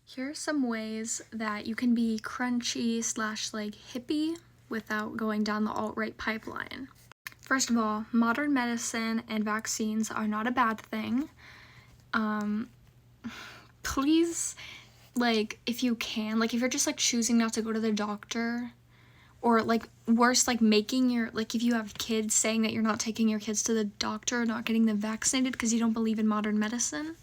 Here are some ways that you can be crunchy slash like hippie without going down the alt-right pipeline. First of all, modern medicine and vaccines are not a bad thing. Please, like, if you can, like, if you're just like choosing not to go to the doctor, or like worse, like making your, like, if you have kids, saying that you're not taking your kids to the doctor, not getting them vaccinated because you don't believe in modern medicine.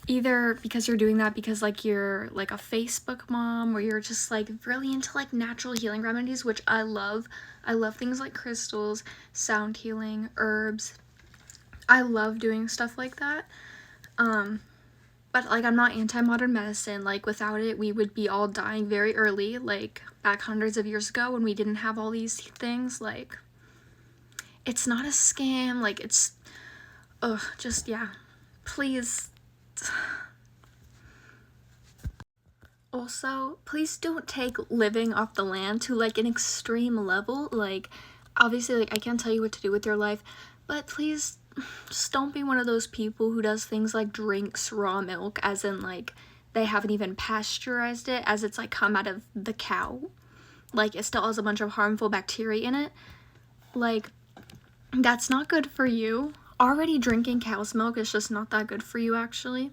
Either because you're doing that because like you're like a Facebook mom, or you're just like really into like natural healing remedies, which I love. I love things like crystals, sound healing, herbs. I love doing stuff like that. But like I'm not anti-modern medicine. Like without it, we would be all dying very early, like back hundreds of years ago when we didn't have all these things. Like it's not a scam. Like it's just yeah. Please. Also, please don't take living off the land to like an extreme level. Like obviously, like I can't tell you what to do with your life, but please just don't be one of those people who does things like drinks raw milk, as in like they haven't even pasteurized it, as it's like come out of the cow. Like it still has a bunch of harmful bacteria in it. Like that's not good for you. Already drinking cow's milk is just not that good for you, actually.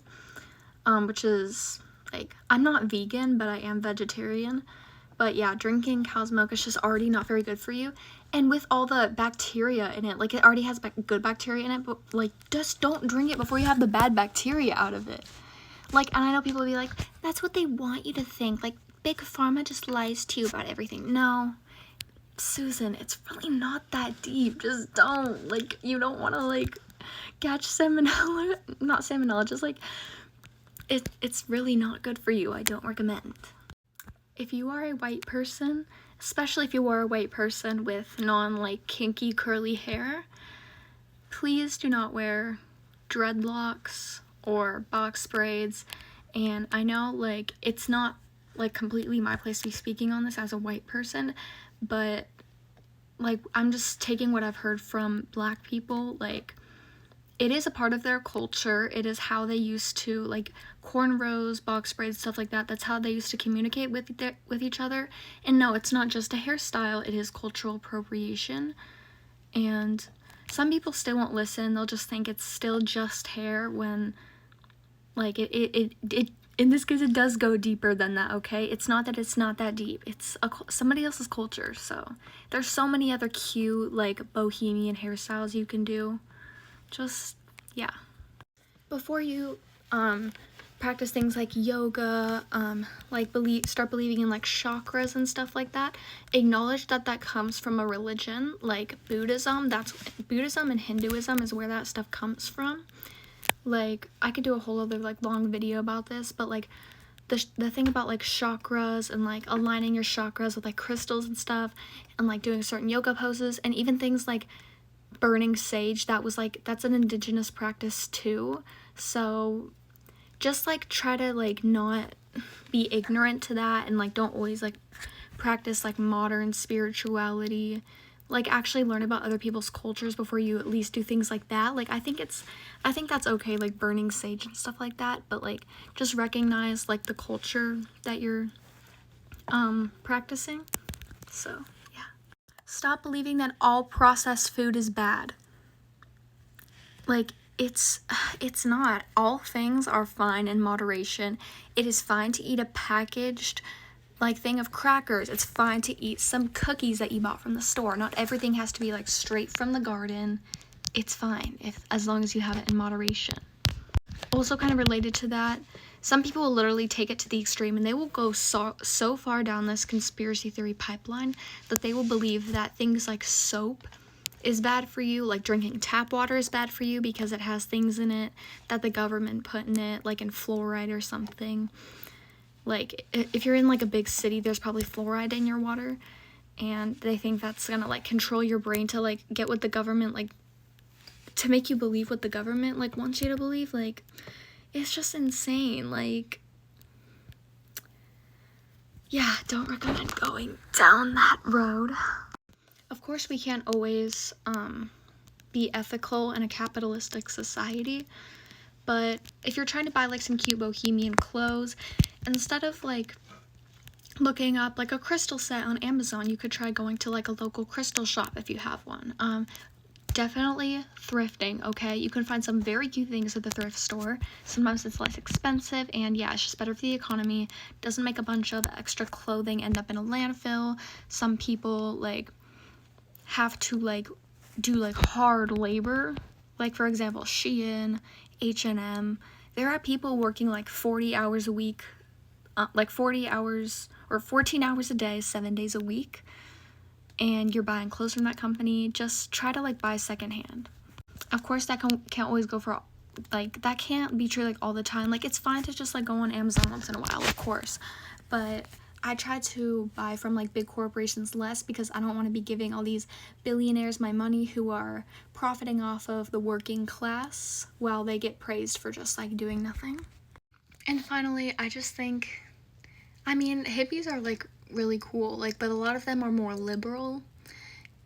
Which is like, I'm not vegan, but I am vegetarian. But yeah, drinking cow's milk is just already not very good for you. And with all the bacteria in it, like it already has good bacteria in it, but like just don't drink it before you have the bad bacteria out of it. Like, and I know people will be like, that's what they want you to think. Like, Big Pharma just lies to you about everything. No, Susan, it's really not that deep. Just don't. Like, you don't want to like catch salmonella. Not salmonella, just like it's really not good for you. I don't recommend. If you are a white person, especially if you are a white person with like kinky curly hair, please do not wear dreadlocks or box braids. And I know like it's not like completely my place to be speaking on this as a white person, but like I'm just taking what I've heard from Black people. Like it is a part of their culture. It is how they used to, like, cornrows, box braids, stuff like that. That's how they used to communicate with each other. And no, it's not just a hairstyle. It is cultural appropriation. And some people still won't listen. They'll just think it's still just hair when, like, it in this case, it does go deeper than that, okay? It's not that it's not that deep. It's somebody else's culture. So there's so many other cute, like, bohemian hairstyles you can do. Just, yeah. Before you practice things like yoga, like start believing in like chakras and stuff like that, acknowledge that that comes from a religion like Buddhism. That's Buddhism and Hinduism is where that stuff comes from. Like I could do a whole other like long video about this, but like the thing about like chakras and like aligning your chakras with like crystals and stuff, and like doing certain yoga poses, and even things like burning sage, that's an indigenous practice too. So just like try to like not be ignorant to that, and like don't always like practice like modern spirituality. Like actually learn about other people's cultures before you at least do things like that. Like I think that's okay, like burning sage and stuff like that, but like just recognize like the culture that you're practicing. So stop believing that all processed food is bad. Like, it's not. All things are fine in moderation. It is fine to eat a packaged, like, thing of crackers. It's fine to eat some cookies that you bought from the store. Not everything has to be, like, straight from the garden. It's fine, as long as you have it in moderation. Also kind of related to that, some people will literally take it to the extreme, and they will go so far down this conspiracy theory pipeline that they will believe that things like soap is bad for you, like drinking tap water is bad for you because it has things in it that the government put in it, like in fluoride or something. Like if you're in like a big city, there's probably fluoride in your water, and they think that's gonna like control your brain to like get what the government, like to make you believe what the government like wants you to believe. Like it's just insane. Like, yeah, don't recommend going down that road. Of course, we can't always be ethical in a capitalistic society, But if you're trying to buy like some cute bohemian clothes, instead of like looking up like a crystal set on Amazon, you could try going to like a local crystal shop if you have one. Definitely thrifting, okay? You can find some very cute things at the thrift store. Sometimes it's less expensive, and yeah, it's just better for the economy. Doesn't make a bunch of extra clothing end up in a landfill. Some people like have to like do like hard labor, like for example Shein, H&M. There are people working like 40 hours a week, like 40 hours or 14 hours a day, 7 days a week, and you're buying clothes from that company. Just try to like buy secondhand. Of course that can't always go for, like, that can't be true like all the time. Like, it's fine to just like go on Amazon once in a while, of course, but I try to buy from like big corporations less, because I don't want to be giving all these billionaires my money who are profiting off of the working class while they get praised for just like doing nothing. And finally, I just think, I mean, hippies are like really cool, like, but a lot of them are more liberal,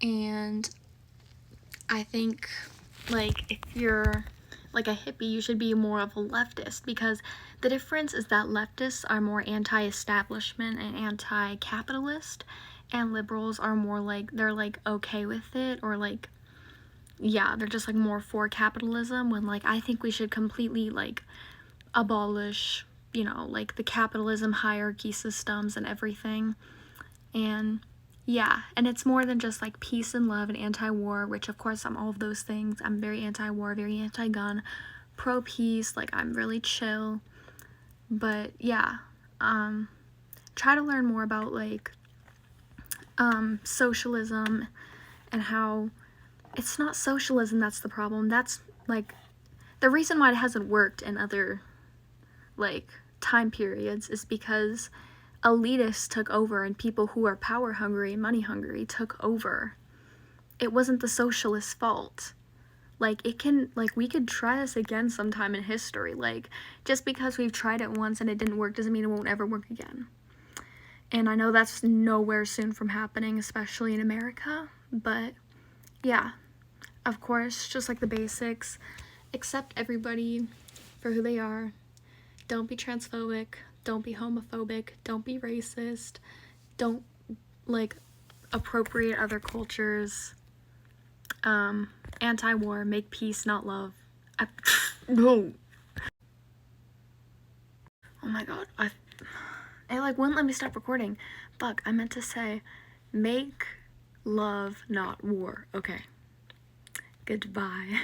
and I think like if you're like a hippie, you should be more of a leftist, because the difference is that leftists are more anti-establishment and anti-capitalist, and liberals are more like, they're like okay with it, or like, yeah, they're just like more for capitalism, when like I think we should completely like abolish, you know, like the capitalism hierarchy systems and everything. And yeah, and it's more than just like peace and love and anti-war, which of course I'm all of those things. I'm very anti-war, very anti-gun, pro-peace, like I'm really chill. But yeah, try to learn more about like socialism, and how it's not socialism that's the problem. That's like the reason why it hasn't worked in other like time periods is because elitists took over, and people who are power hungry and money hungry took over. It wasn't the socialists' fault. Like, it can, like, we could try this again sometime in history. Like, just because we've tried it once and it didn't work doesn't mean it won't ever work again. And I know that's nowhere soon from happening, especially in America, but yeah, of course, just like the basics, accept everybody for who they are. Don't be transphobic, don't be homophobic, don't be racist, don't like appropriate other cultures, anti-war, make peace not love. No. Oh my god, it like wouldn't let me stop recording. Fuck, I meant to say make love not war. Okay, goodbye.